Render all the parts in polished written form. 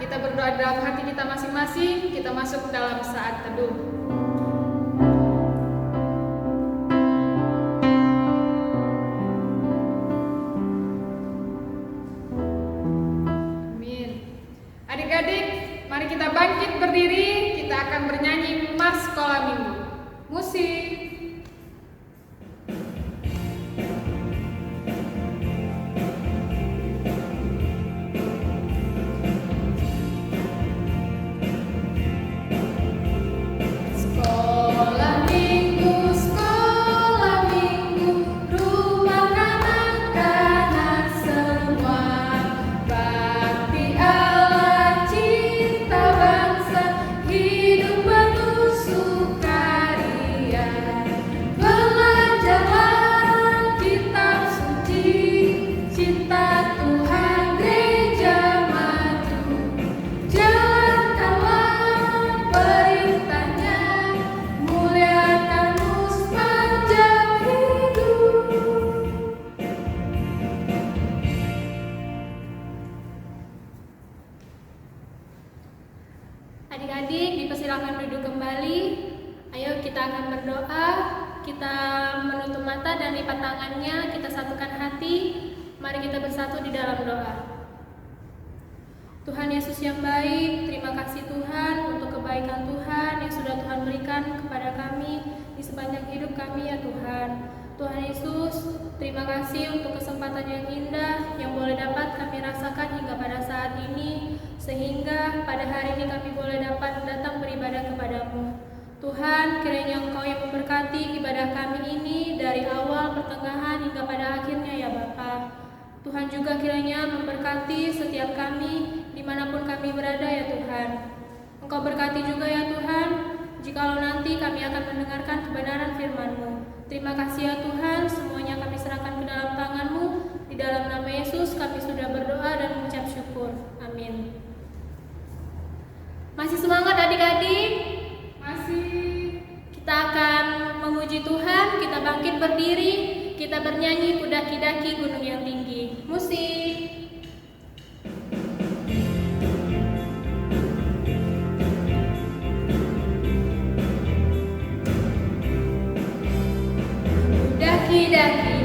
kita berdoa dalam hati kita masing-masing, kita masuk dalam saat teduh. Adik-adik, mari kita bangkit berdiri, kita akan bernyanyi Mas Sekolah Minggu. Musik. Adik-adik, dipersilakan duduk kembali. Ayo kita akan berdoa. Kita menutup mata dan lipat tangannya, kita satukan hati. Mari kita bersatu di dalam doa. Tuhan Yesus yang baik, terima kasih Tuhan untuk kebaikan Tuhan yang sudah Tuhan berikan kepada kami di sepanjang hidup kami ya Tuhan. Tuhan Yesus, terima kasih untuk kesempatan yang indah yang boleh dapat kami rasakan hingga pada saat ini, sehingga pada hari ini kami boleh dapat datang beribadah kepadamu. Tuhan, kiranya Engkau yang memberkati ibadah kami ini dari awal, pertengahan, hingga pada akhirnya ya Bapa. Tuhan juga kiranya memberkati setiap kami, dimanapun kami berada ya Tuhan. Engkau berkati juga ya Tuhan, jikalau nanti kami akan mendengarkan kebenaran firman-Mu. Terima kasih ya Tuhan, semuanya kami serahkan ke dalam tangan-Mu. Di dalam nama Yesus kami sudah berdoa dan mengucap syukur. Amin. Masih semangat adik-adik? Masih. Kita akan memuji Tuhan, kita bangkit berdiri, kita bernyanyi Kudaki-daki gunung yang tinggi. Musik.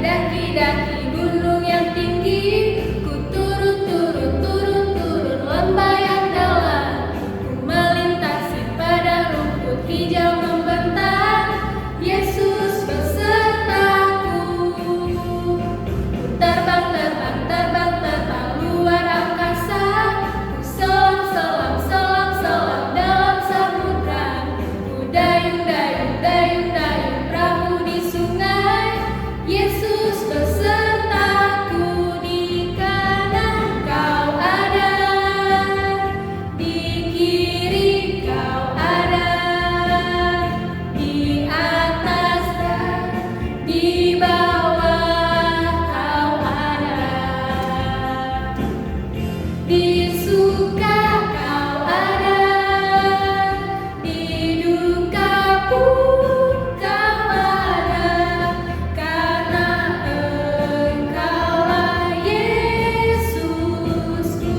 Daki-daki gunung yang tinggi, ku turun lembah yang dalam, ku melintasi padang rumput hijau membentang, Yesus besertaku. Ku terbang luar angkasa, ku selam dalam samudra, ku dayung perahu di sungai, Yesus besertaku. Di kanan Kau ada, di kiri Kau ada, di atas dan di bawah Kau ada, di suka Kau ada, di duka pun Kau ada, karena Engkaulah Yesusku.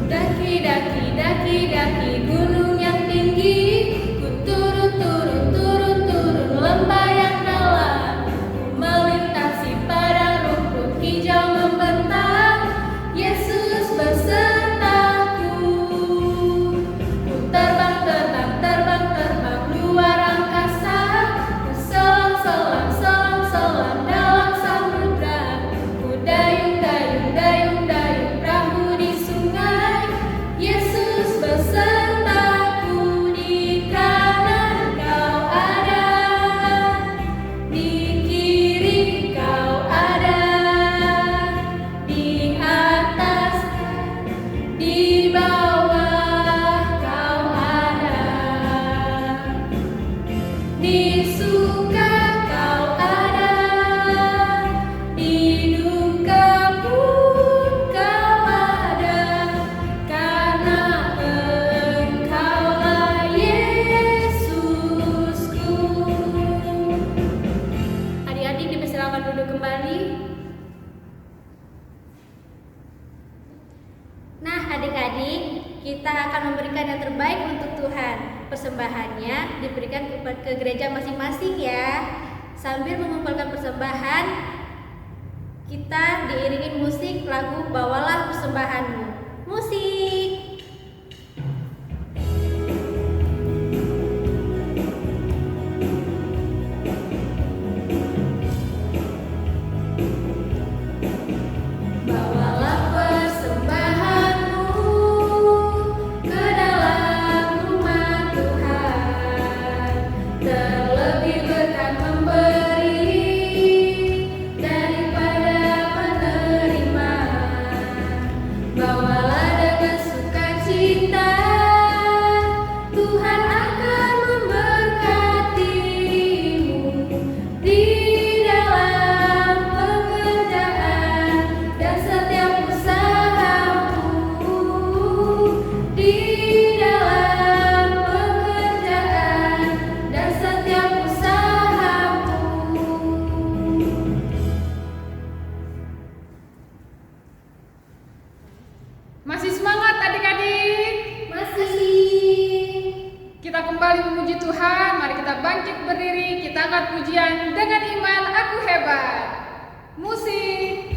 Daki-daki gunung yang tinggi, ku turun lembah yang dalam, ku melintasi padang rumput hijau membentang, Yesus besertaku. Ku terbang luar angkasa, ku selam dalam samudra, ku dayung perahu di sungai, Yesus besertaku. Di kanan Kau ada, di kiri Kau ada, di atas di bawah Kau ada, di suka Kau ada, di duka pun Kau ada, karena Engkaulah Yesusku. Adik-adik dipersilakan duduk kembali. kita akan memberikan yang terbaik untuk Tuhan. Persembahannya diberikan ke gereja masing-masing ya. Sambil mengumpulkan persembahan, kita diiringi musik lagu Bawalah Persembahanmu. Musik. Masih semangat adik-adik? Masih. Kita kembali memuji Tuhan. Mari kita bangkit berdiri. Kita angkat pujian dengan iman aku hebat. Musik.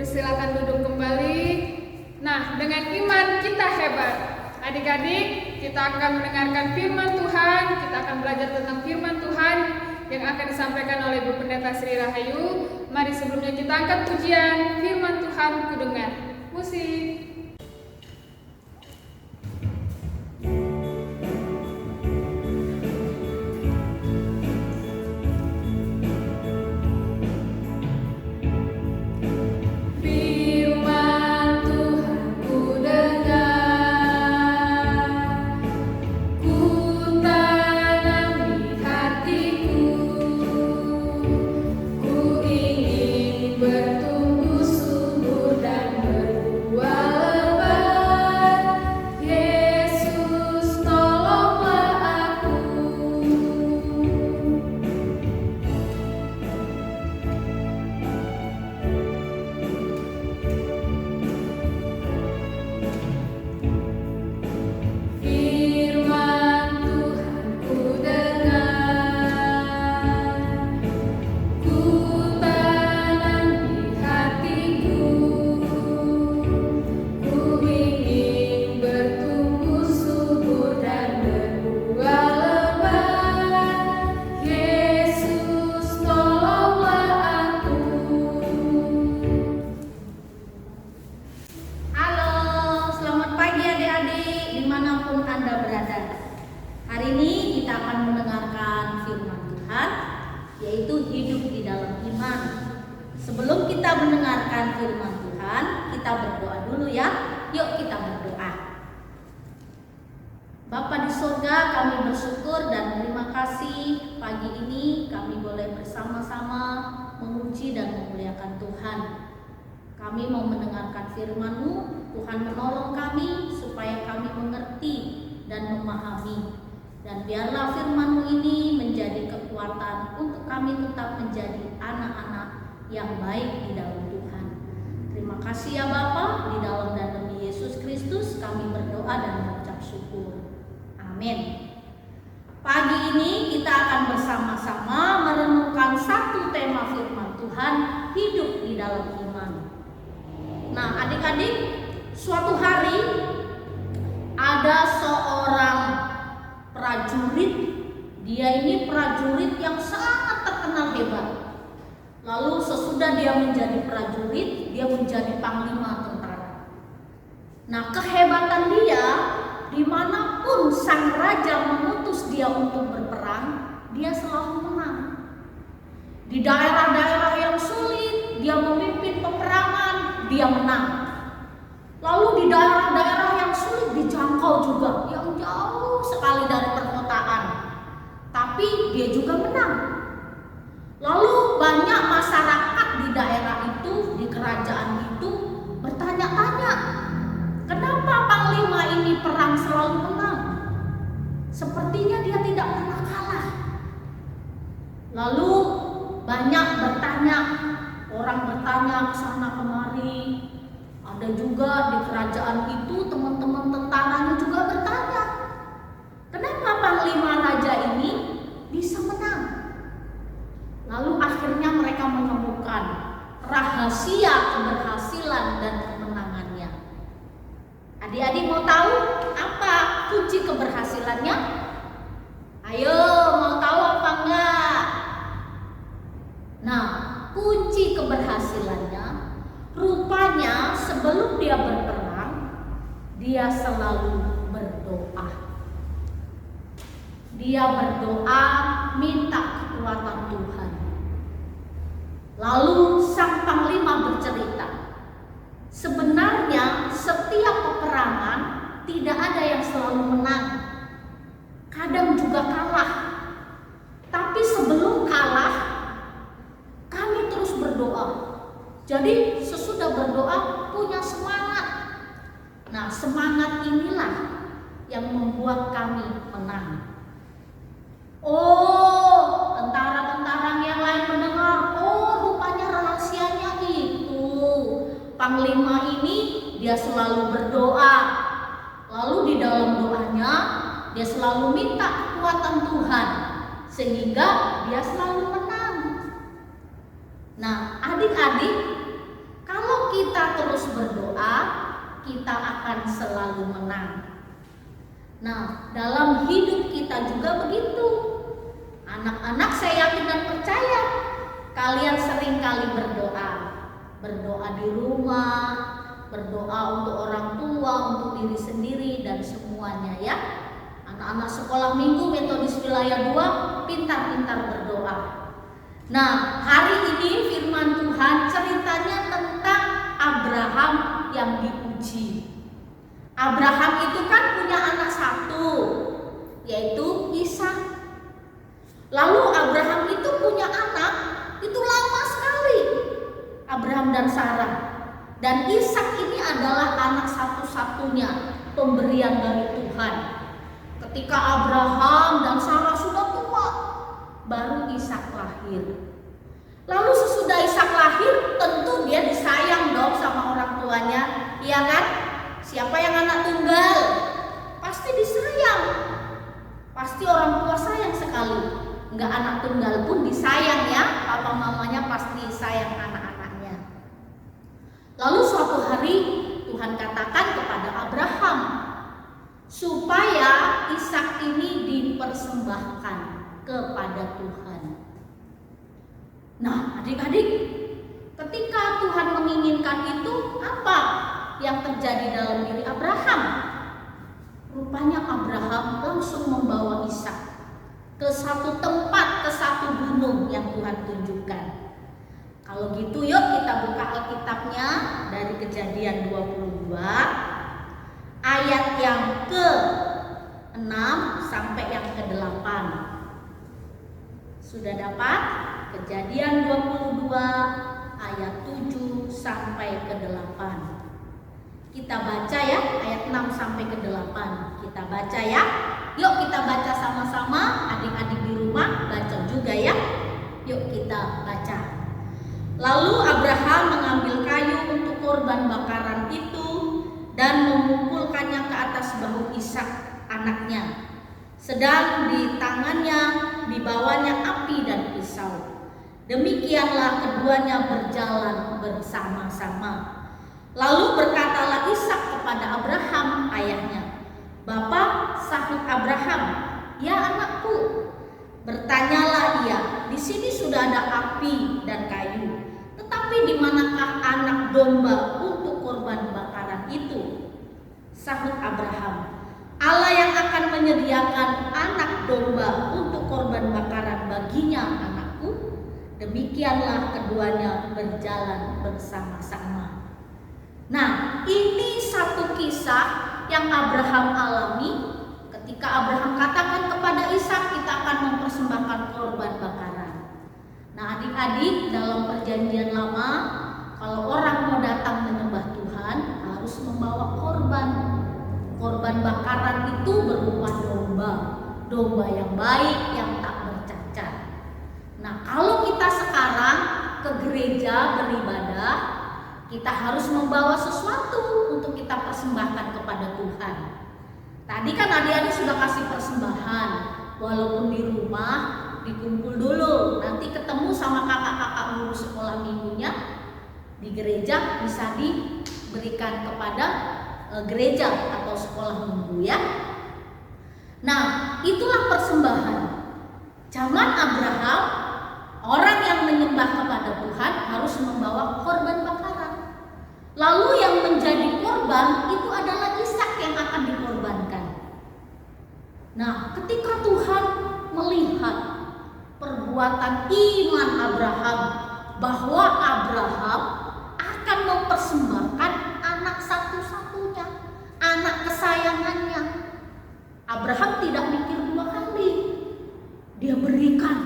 Silakan duduk kembali. Nah, dengan iman kita hebat. Adik-adik, kita akan mendengarkan firman Tuhan. Kita akan belajar tentang firman Tuhan yang akan disampaikan oleh Bu Pendeta Sri Rahayu. Mari sebelumnya kita angkat pujian firman Tuhan ku dengar. Musik. Bertumbuh subur dan Sebelum kita mendengarkan firman Tuhan, kita berdoa dulu ya. Yuk kita berdoa. Bapa di surga, kami bersyukur dan terima kasih pagi ini kami boleh bersama-sama memuji dan memuliakan Tuhan. Kami mau mendengarkan firman-Mu, Tuhan menolong kami supaya kami mengerti dan memahami. Dan biarlah firman-Mu ini menjadi kekuatan untuk kami tetap menjadi anak-anak yang baik di dalam Tuhan. Terima kasih ya Bapa, di dalam dan demi Yesus Kristus kami berdoa dan mengucap syukur. Amin. Pagi ini kita akan bersama-sama merenungkan satu tema firman Tuhan, hidup di dalam iman. Nah, adik-adik, suatu hari ada seorang prajurit. Dia ini prajurit yang sangat terkenal hebat. Lalu sesudah dia menjadi prajurit, dia menjadi panglima tentara. Nah, kehebatan dia, dimanapun sang raja mengutus dia untuk berperang, dia selalu menang. Di daerah-daerah yang sulit, dia memimpin peperangan, dia menang. Lalu di daerah-daerah yang sulit dijangkau juga, yang jauh sekali dari perkotaan, tapi dia juga menang. Lalu banyak masyarakat di daerah itu, di kerajaan itu bertanya-tanya, kenapa panglima ini perang selalu menang? Sepertinya dia tidak pernah kalah. Lalu banyak bertanya, orang bertanya ke sana kemari. Ada juga di kerajaan itu teman-teman tentaranya juga bertanya, kenapa panglima raja ini bisa menang? Lalu akhirnya mereka menemukan rahasia keberhasilan dan kemenangannya. Adik-adik mau tahu apa kunci keberhasilannya? Ayo, mau tahu apa enggak? Nah, kunci keberhasilannya rupanya sebelum dia berperang, dia selalu berdoa. Dia berdoa minta kekuatan Tuhan. Lalu sang panglima bercerita, sebenarnya setiap peperangan tidak ada yang selalu menang. Kadang juga kalah. Tapi sebelum kalah, kami terus berdoa. Jadi sesudah berdoa punya semangat. Nah, semangat inilah yang membuat kami menang. Oh, tentara-tentara yang lain mendengar, oh rupanya rahasianya itu. Panglima ini dia selalu berdoa. Lalu di dalam doanya dia selalu minta kekuatan Tuhan sehingga dia selalu menang. Nah, adik-adik, kalau kita terus berdoa, kita akan selalu menang. Nah, dalam hidup kita juga begitu. Anak-anak, saya yakin dan percaya kalian sering kali berdoa. Berdoa di rumah, berdoa untuk orang tua, untuk diri sendiri dan semuanya ya. Anak-anak sekolah minggu Metodis Wilayah 2 pintar-pintar berdoa. Nah, hari ini firman Tuhan ceritanya tentang Abraham yang diuji. Abraham itu kan punya anak satu, yaitu Ishak. Lalu Abraham itu punya anak, itu lama sekali, Abraham dan Sarah. Dan Ishak ini adalah anak satu-satunya pemberian dari Tuhan. Ketika Abraham dan Sarah sudah tua, baru Ishak lahir. Lalu sesudah Ishak lahir, tentu dia disayang dong sama orang tuanya, iya kan? Siapa yang anak tunggal? Pasti disayang. Pasti orang tua sayang sekali. Enggak anak tunggal pun disayang ya. Papa mamanya pasti sayang anak-anaknya. Lalu suatu hari Tuhan katakan kepada Abraham supaya Ishak ini dipersembahkan kepada Tuhan. Nah, adik-adik, ketika Tuhan menginginkan itu, apa yang terjadi dalam diri Abraham? Rupanya Abraham langsung membawa Ishak ke satu tempat, ke satu gunung yang Tuhan tunjukkan. Kalau gitu yuk kita buka Alkitabnya dari Kejadian 22 ayat yang ke-6 sampai yang ke-8. Sudah dapat? Kejadian 22 ayat 7 sampai ke-8. Kita baca ya ayat 6 sampai ke-8. Kita baca ya. Yuk kita baca sama-sama. Adik-adik di rumah baca juga ya. Yuk kita baca. Lalu Abraham mengambil kayu untuk korban bakaran itu dan memukulkannya ke atas bahu Ishak anaknya. Sedang di tangannya dibawanya api dan pisau. Demikianlah keduanya berjalan bersama-sama. Lalu berkatalah Ishak kepada Abraham ayahnya, "Bapa," sahut Abraham. "Ya anakku." Bertanyalah ia, "Di sini sudah ada api dan kayu, tetapi di manakah anak domba untuk korban bakaran itu?" Sahut Abraham, "Allah yang akan menyediakan anak domba untuk korban bakaran baginya, anakku." Demikianlah keduanya berjalan bersama-sama. Nah, ini satu kisah yang Abraham alami ketika Abraham katakan kepada Ishak, "Kita akan mempersembahkan korban bakaran." Nah, adik-adik, dalam perjanjian lama, kalau orang mau datang menyembah Tuhan harus membawa korban. Korban bakaran itu berupa domba yang baik, yang tak bercacat. Nah, kalau kita sekarang ke gereja beribadah, kita harus membawa sesuatu untuk kita persembahkan kepada Tuhan. Tadi kan adik-adik sudah kasih persembahan, walaupun di rumah dikumpul dulu, nanti ketemu sama kakak-kakak guru sekolah minggunya di gereja bisa diberikan kepada gereja atau sekolah minggu ya. Nah, itulah persembahan. Zaman Abraham, orang yang menyembah kepada Tuhan harus membawa korban bakaran. Lalu yang menjadi korban itu adalah Ishak yang akan dikorbankan. Nah, ketika Tuhan melihat perbuatan iman Abraham, bahwa Abraham akan mempersembahkan anak satu-satunya, anak kesayangannya, Abraham tidak mikir dua kali, dia berikan.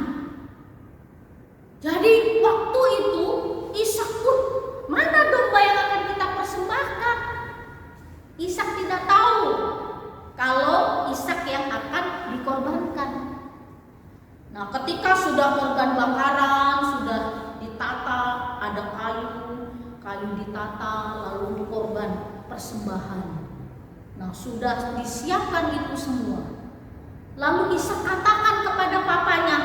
Jadi waktu itu Ishak pun, mana domba yang akan kita persembahkan? Ishak tidak tahu kalau Ishak yang akan dikorbankan. Nah, ketika sudah korban bakaran, sudah ditata, ada kayu ditata, lalu dikorban persembahan. Nah, sudah disiapkan itu semua. Lalu Ishak katakan kepada papanya,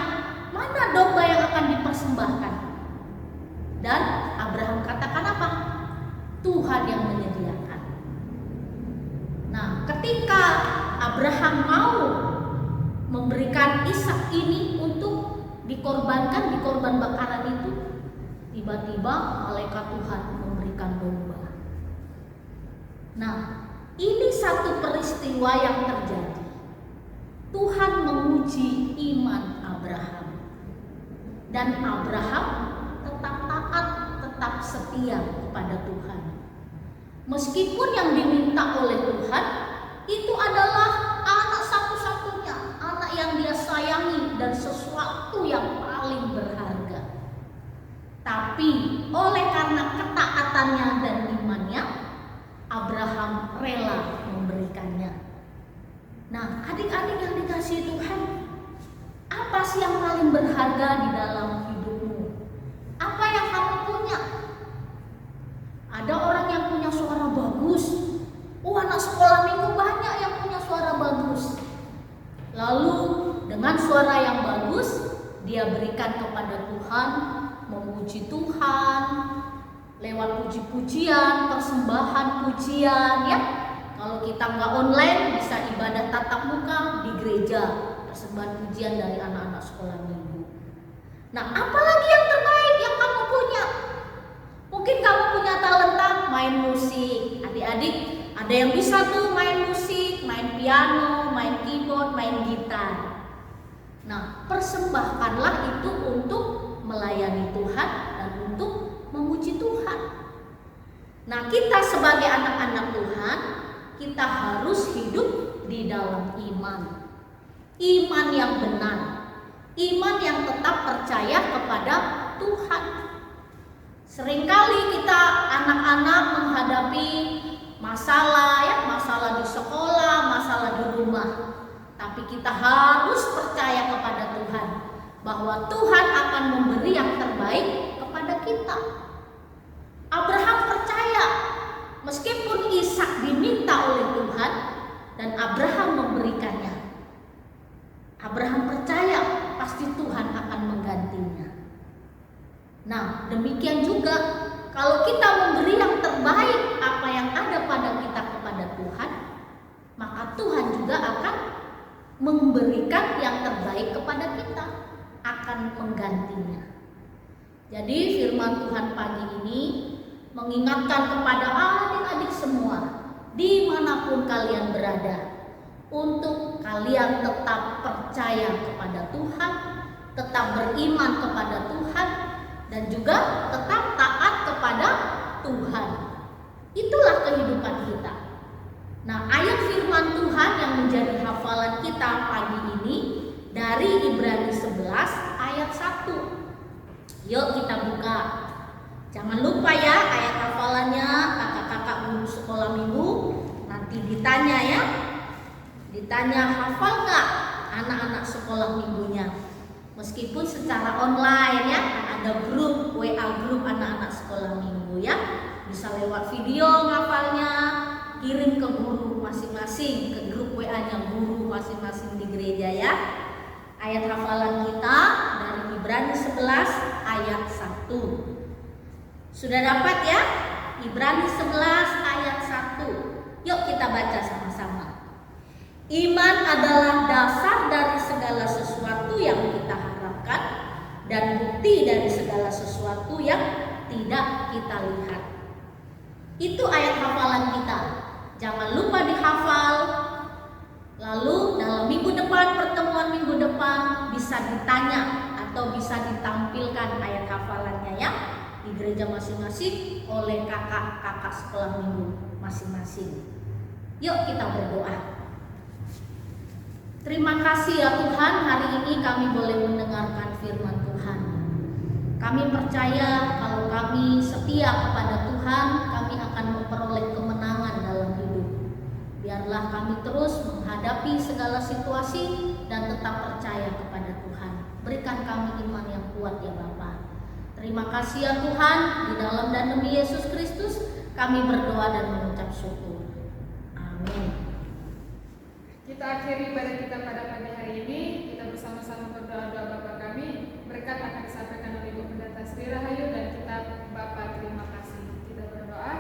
"Mana domba yang akan dipersembahkan?" Dan Abraham katakan apa? "Tuhan yang menyediakan." Nah, ketika Abraham mau memberikan Ishak ini untuk dikorbankan di korban bakaran itu, tiba-tiba malaikat Tuhan memberikan domba. Nah, ini satu peristiwa yang terjadi. Tuhan menguji iman Abraham. Dan Abraham tetap taat, tetap setia kepada Tuhan. Meskipun yang diminta oleh Tuhan itu adalah anak satu-satunya, anak yang dia sayangi dan sesuatu yang paling berharga. Tapi oleh karena ketaatannya dan imannya, Abraham rela memberikannya. Nah, adik-adik yang dikasihi Tuhan, apa sih yang paling berharga di dalam hidupmu? Apa yang kamu punya? Ada orang yang punya suara bagus. Anak sekolah minggu banyak yang punya suara bagus. Lalu dengan suara yang bagus, dia berikan kepada Tuhan, memuji Tuhan lewat puji-pujian, persembahan pujian ya. Kalau kita nggak online, bisa ibadah tatap muka di gereja, persembahan pujian dari anak-anak sekolah minggu. Nah, apalagi yang terbaik yang kamu punya? Mungkin kamu punya talenta main musik. Adik-adik, ada yang bisa tuh main musik, main piano, main keyboard, main gitar. Nah, persembahkanlah itu untuk melayani Tuhan dan untuk memuji Tuhan. Nah, kita sebagai anak-anak Tuhan, kita harus hidup di dalam iman. Iman yang benar. Iman yang tetap percaya kepada Tuhan. Seringkali kita anak-anak menghadapi masalah ya, masalah di sekolah, masalah di rumah. Tapi kita harus percaya kepada Tuhan bahwa Tuhan akan memberi yang terbaik kepada kita. Abraham percaya Meskipun Ishak diminta oleh Tuhan dan Abraham memberikannya, Abraham percaya pasti Tuhan akan menggantinya. Nah, demikian juga kalau kita memberi yang terbaik apa yang ada pada kita kepada Tuhan, maka Tuhan juga akan memberikan yang terbaik kepada kita, akan menggantinya. Jadi firman Tuhan pagi ini mengingatkan kepada adik-adik semua, dimanapun kalian berada, untuk kalian tetap percaya kepada Tuhan, tetap beriman kepada Tuhan, dan juga tetap taat kepada Tuhan. Itulah kehidupan kita. Nah, ayat firman Tuhan yang menjadi hafalan kita pagi ini dari Ibrani 11 ayat 1. Yuk kita buka. Jangan lupa ya ayat hafalannya, kakak-kakak guru sekolah minggu nanti ditanya ya. Ditanya hafal nggak anak-anak sekolah minggunya. Meskipun secara online ya, ada grup WA grup anak-anak sekolah minggu ya. Bisa lewat video ngafalnya, kirim ke guru masing-masing, ke grup WA-nya guru masing-masing di gereja ya. Ayat hafalan kita dari Ibrani 11 ayat 1. Sudah dapat ya? Ibrani 11 ayat 1. Yuk kita baca sama-sama. Iman adalah dasar dari segala sesuatu yang kita harapkan dan bukti dari segala sesuatu yang tidak kita lihat. Itu ayat hafalan kita. Jangan lupa dihafal. Lalu dalam minggu depan, pertemuan minggu depan bisa ditanya atau bisa ditampilkan ayat hafalannya ya di gereja masing-masing oleh kakak-kakak sekolah minggu masing-masing. Yuk kita berdoa. Terima kasih ya Tuhan, hari ini kami boleh mendengarkan firman Tuhan. Kami percaya kalau kami setia kepada Tuhan, kami akan memperoleh kemenangan dalam hidup. Biarlah kami terus menghadapi segala situasi dan tetap percaya kepada Tuhan. Berikan kami iman yang kuat ya Bapa. Terima kasih ya Tuhan, di dalam dan demi Yesus Kristus kami berdoa dan mengucap syukur. Amin. Kita akhiri ibadah kita pada pagi hari ini. Kita bersama-sama berdoa-doa Bapa kami. Berkat akan disampaikan oleh Ibu Pendeta Sri Rahayu dan kita Bapa terima kasih. Kita berdoa.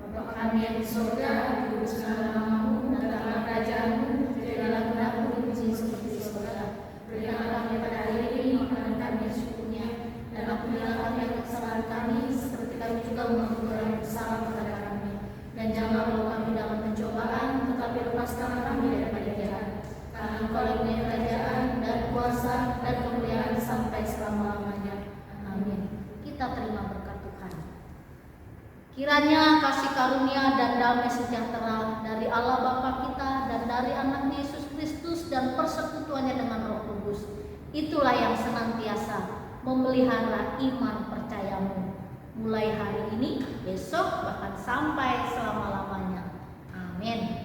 Bapa kami yang di surga, dikuduskanlah namamu, datanglah kerajaanmu, jadilah kehendakmu di bumi seperti di surga. Berikanlah kami pada hari ini makanan kami yang secukupnya, dan ampunilah kami akan kesalahan kami, seperti kami juga mengampuni orang yang bersalah kepada kami. Dan janganlah bawa kami dalam pencobaan, tetapi lepaskanlah kami daripada jahat. Karena Engkau yang punya kerajaan dan kuasa dan kemuliaan sampai selama-lamanya. Amin. Kita terima berkat Tuhan. Kiranya kasih karunia dan damai sejahtera dari Allah Bapa kita dan dari Anak Yesus Kristus dan persekutuannya dengan Roh Kudus, itulah yang senantiasa memelihara iman percayamu, mulai hari ini, besok, bahkan sampai selama-lamanya. Amin.